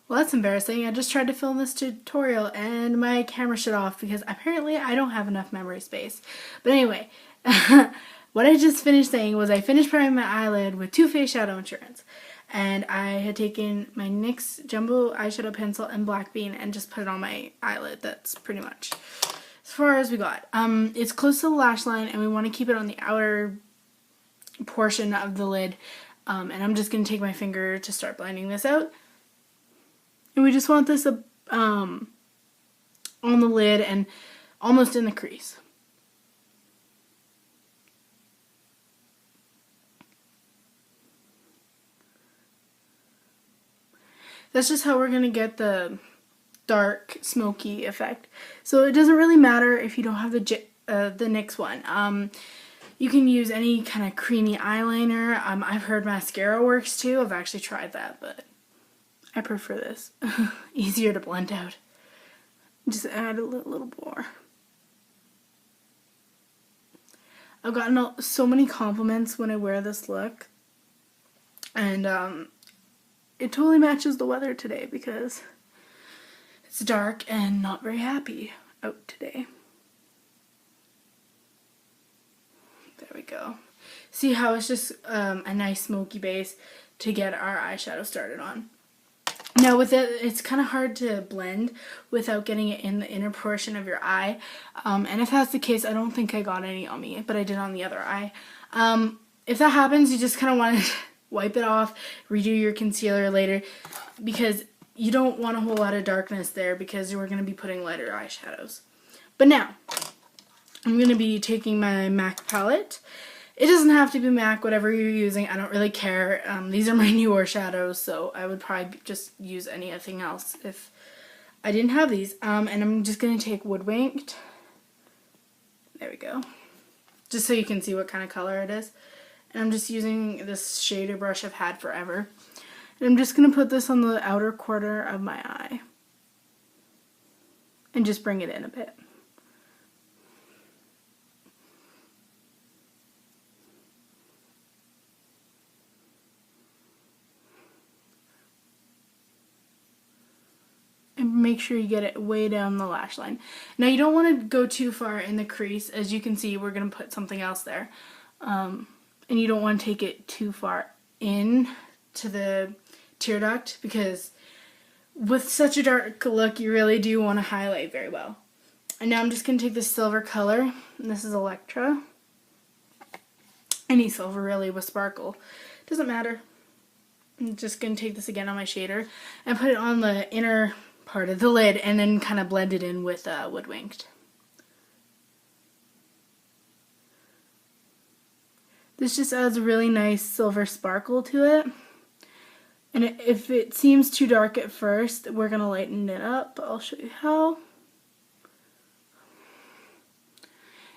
Well, that's embarrassing. I just tried to film this tutorial and my camera shut off because apparently I don't have enough memory space. But anyway, what I just finished saying was I finished priming my eyelid with Too Faced Shadow Insurance. And I had taken my NYX Jumbo eyeshadow pencil and Black Bean and just put it on my eyelid. That's pretty much as far as we got. It's close to the lash line and we want to keep it on the outer portion of the lid. And I'm just going to take my finger to start blending this out. And we just want this on the lid and almost in the crease. That's just how we're going to get the dark, smoky effect. So it doesn't really matter if you don't have the NYX one. You can use any kind of creamy eyeliner. I've heard mascara works too. I've actually tried that, but I prefer this. Easier to blend out. Just add a little more. I've gotten so many compliments when I wear this look. And it totally matches the weather today because it's dark and not very happy out today. There we go. See how it's just a nice smoky base to get our eyeshadow started on. Now with it, it's kind of hard to blend without getting it in the inner portion of your eye. And if that's the case, I don't think I got any on me, but I did on the other eye. If that happens, you just kind of want to wipe it off, redo your concealer later, because you don't want a whole lot of darkness there because you're going to be putting lighter eyeshadows. But now, I'm going to be taking my MAC palette. It doesn't have to be MAC, whatever you're using, I don't really care. These are my newer shadows, so I would probably just use anything else if I didn't have these. And I'm just going to take Woodwinked. There we go. Just so you can see what kind of color it is. And I'm just using this shader brush I've had forever. And I'm just going to put this on the outer corner of my eye. And just bring it in a bit. And make sure you get it way down the lash line. Now you don't want to go too far in the crease. As you can see, we're going to put something else there. And you don't want to take it too far in to the tear duct because with such a dark look, you really do want to highlight very well. And now I'm just going to take this silver color, and this is Electra. Any silver really with sparkle. Doesn't matter. I'm just going to take this again on my shader and put it on the inner part of the lid and then kind of blend it in with Woodwinked. This just adds a really nice silver sparkle to it. And if it seems too dark at first, we're going to lighten it up. I'll show you how.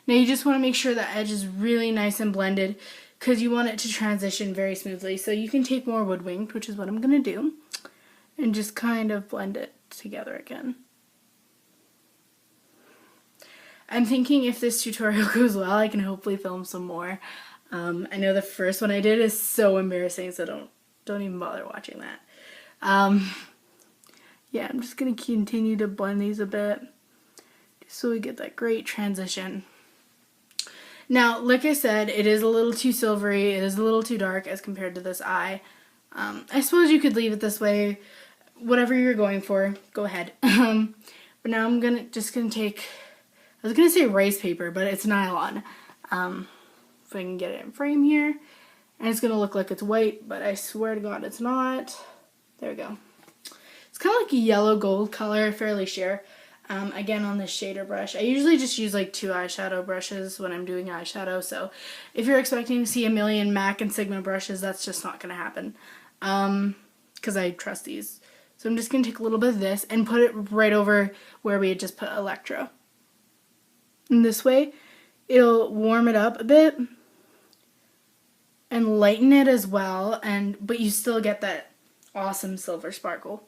Now you just want to make sure the edge is really nice and blended because you want it to transition very smoothly. So you can take more Woodwinked, which is what I'm going to do, and just kind of blend it together again. I'm thinking if this tutorial goes well, I can hopefully film some more. I know the first one I did is so embarrassing, so don't even bother watching that. Yeah, I'm just going to continue to blend these a bit just so we get that great transition. Now, like I said, it is a little too silvery, it is a little too dark as compared to this eye. I suppose you could leave it this way. Whatever you're going for, go ahead. But now I'm just gonna take, I was gonna say rice paper, but it's nylon. If I can get it in frame here. And it's gonna look like it's white, but I swear to God it's not. There we go. It's kind of like a yellow gold color, fairly sheer. Again, on this shader brush. I usually just use like 2 eyeshadow brushes when I'm doing eyeshadow, so if you're expecting to see a million MAC and Sigma brushes, that's just not gonna happen. Because I trust these. So I'm just going to take a little bit of this and put it right over where we had just put Electra. And this way, it'll warm it up a bit and lighten it as well, but you still get that awesome silver sparkle.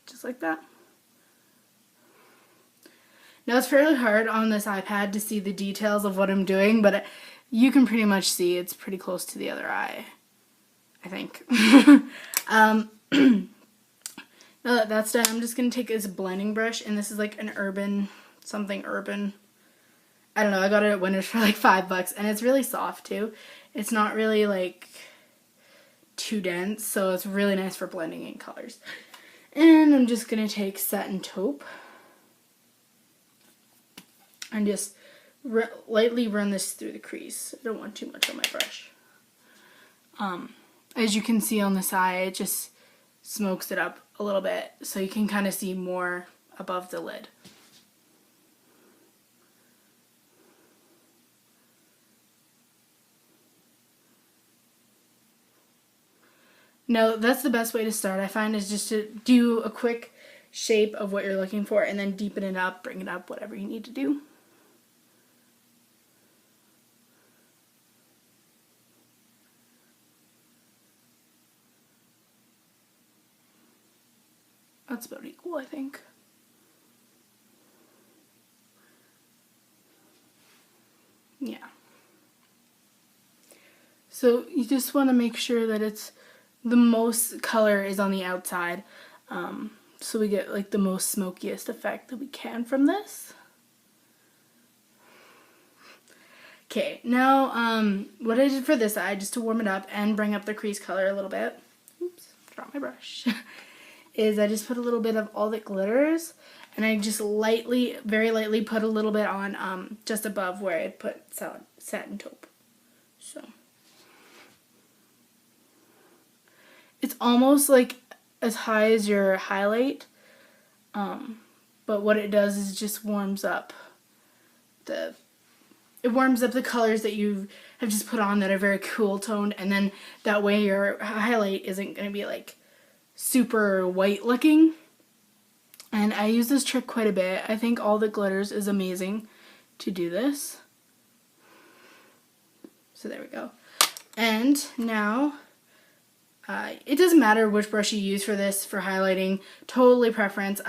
Just like that. Now it's fairly hard on this iPad to see the details of what I'm doing, but you can pretty much see it's pretty close to the other eye, I think. Now that that's done, I'm just going to take this blending brush, and this is like an something urban. I don't know, I got it at Winners for like $5, and it's really soft too. It's not really like too dense, so it's really nice for blending in colors. And I'm just going to take satin taupe and just lightly run this through the crease. I don't want too much on my brush. As you can see on the side, it just smokes it up a little bit, so you can kind of see more above the lid. Now, that's the best way to start, I find, is just to do a quick shape of what you're looking for and then deepen it up, bring it up, whatever you need to do. That's about equal, I think. Yeah. So you just want to make sure that it's the most color is on the outside, so we get like the most smokiest effect that we can from this. Okay, now what I did for this eye, just to warm it up and bring up the crease color a little bit, oops, dropped my brush, is I just put a little bit of all that glitters, and I just lightly, very lightly put a little bit on just above where I had put satin taupe. So it's almost like as high as your highlight, but what it does is it just warms up the colors that you have just put on that are very cool toned, and then that way your highlight isn't going to be like super white looking. And I use this trick quite a bit. I think all the glitters is amazing to do this. So there we go. And now it doesn't matter which brush you use for this, for highlighting, totally preference.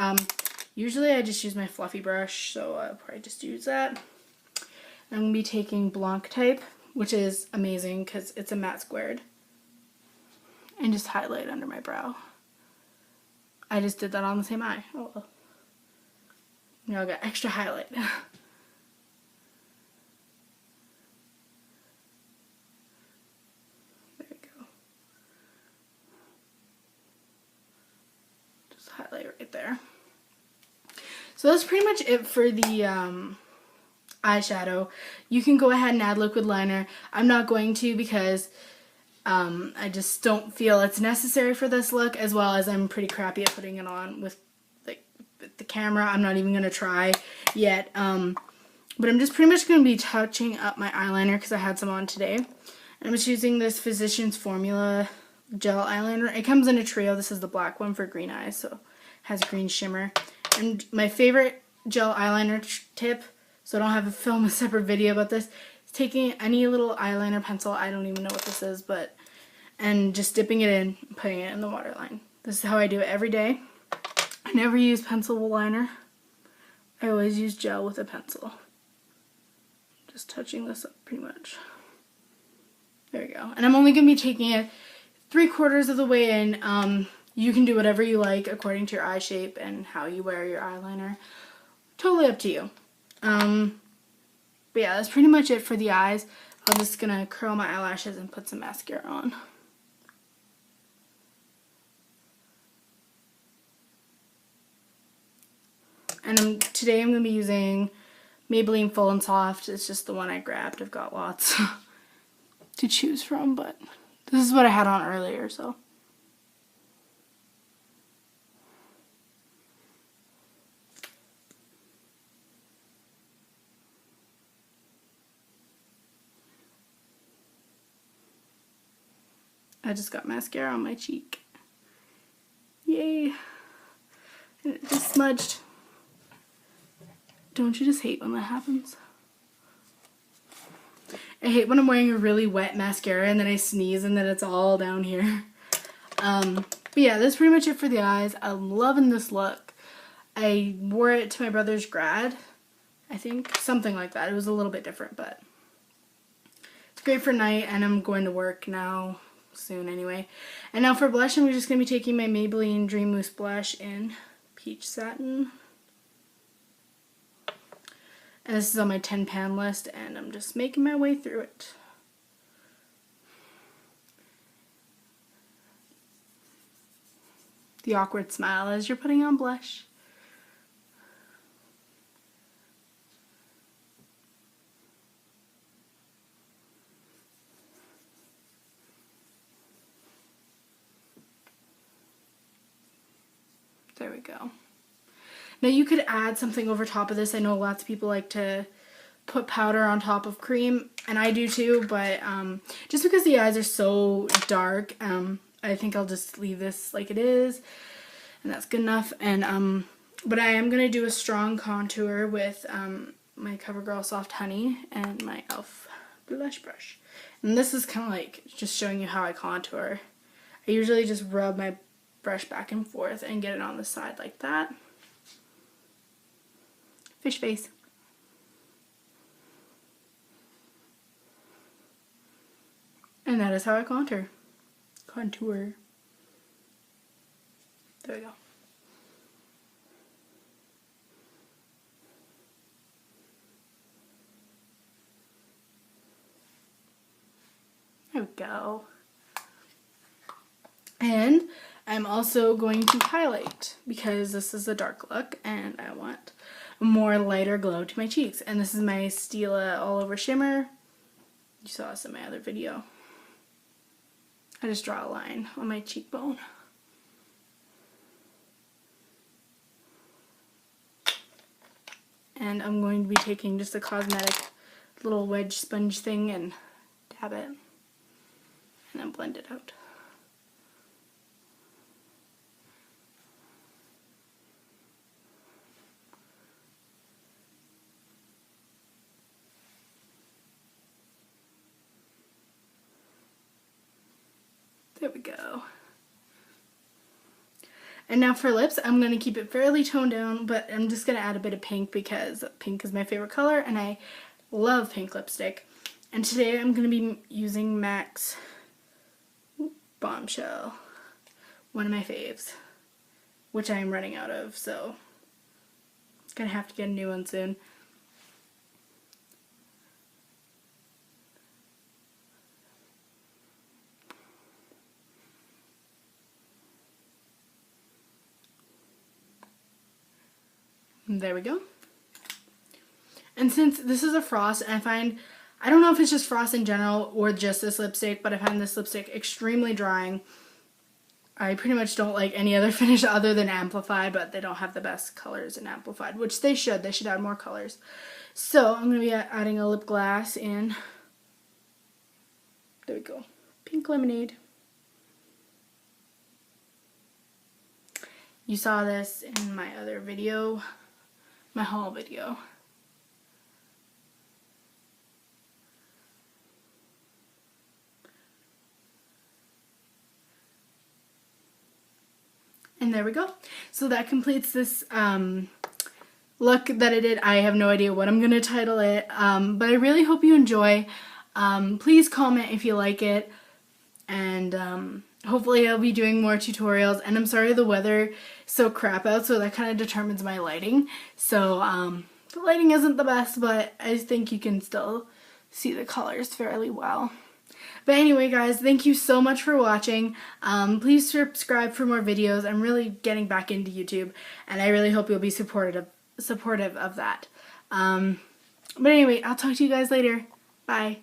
Usually I just use my fluffy brush, so I'll probably just use that. I'm going to be taking Blanc type, which is amazing because it's a matte squared, and just highlight under my brow. I just did that on the same eye. Oh well. Now I got extra highlight. There we go. Just highlight right there. So that's pretty much it for the eyeshadow. You can go ahead and add liquid liner. I'm not going to because I just don't feel it's necessary for this look, as well as I'm pretty crappy at putting it on with the camera. I'm not even going to try yet. But I'm just pretty much going to be touching up my eyeliner because I had some on today. And I'm just using this Physicians Formula gel eyeliner. It comes in a trio. This is the black one for green eyes, so it has green shimmer. And my favorite gel eyeliner tip, so I don't have to film a separate video about this, is taking any little eyeliner pencil, I don't even know what this is, and just dipping it in, putting it in the waterline. This is how I do it every day. I never use pencil liner. I always use gel with a pencil. Just touching this up pretty much. There we go. And I'm only going to be taking it 3/4 of the way in. You can do whatever you like according to your eye shape and how you wear your eyeliner. Totally up to you. But yeah, that's pretty much it for the eyes. I'm just going to curl my eyelashes and put some mascara on. And today I'm going to be using Maybelline Full and Soft. It's just the one I grabbed. I've got lots to choose from, but this is what I had on earlier, so. I just got mascara on my cheek. Yay. And it just smudged. Don't you just hate when that happens? I hate when I'm wearing a really wet mascara and then I sneeze and then it's all down here. But yeah, that's pretty much it for the eyes. I'm loving this look. I wore it to my brother's grad, I think. Something like that. It was a little bit different, but great for night, and I'm going to work now soon anyway. And now for blush, I'm just going to be taking my Maybelline Dream Mousse blush in Peach Satin. And this is on my 10 pan list, and I'm just making my way through it. The awkward smile as you're putting on blush. There we go. Now you could add something over top of this. I know lots of people like to put powder on top of cream, and I do too, but just because the eyes are so dark, I think I'll just leave this like it is, and that's good enough. And but I am going to do a strong contour with my CoverGirl Soft Honey and my e.l.f. blush brush. And this is kind of like just showing you how I contour. I usually just rub my brush back and forth and get it on the side like that. Fish face. And that is how I contour. Contour. There we go. There we go. And I'm also going to highlight because this is a dark look and I want a more lighter glow to my cheeks. And this is my Stila All Over Shimmer. You saw this in my other video. I just draw a line on my cheekbone. And I'm going to be taking just a cosmetic little wedge sponge thing and dab it. And then blend it out. There we go. And now for lips, I'm going to keep it fairly toned down, but I'm just going to add a bit of pink because pink is my favorite color and I love pink lipstick. And today I'm going to be using MAC's Bombshell, one of my faves, which I am running out of, so I'm going to have to get a new one soon. There we go. And since this is a frost, and I don't know if it's just frost in general or just this lipstick, but I find this lipstick extremely drying. I pretty much don't like any other finish other than Amplified, but they don't have the best colors in Amplified, which they should. They should add more colors. So I'm going to be adding a lip gloss in. There we go. Pink Lemonade. You saw this in my other video. My haul video. And there we go. So that completes this look that I did. I have no idea what I'm going to title it, but I really hope you enjoy. Please comment if you like it, and hopefully I'll be doing more tutorials. And I'm sorry the weather is so crap out, so that kind of determines my lighting. So the lighting isn't the best, but I think you can still see the colors fairly well. But anyway, guys, thank you so much for watching. Please subscribe for more videos. I'm really getting back into YouTube, and I really hope you'll be supportive of that. But anyway, I'll talk to you guys later. Bye.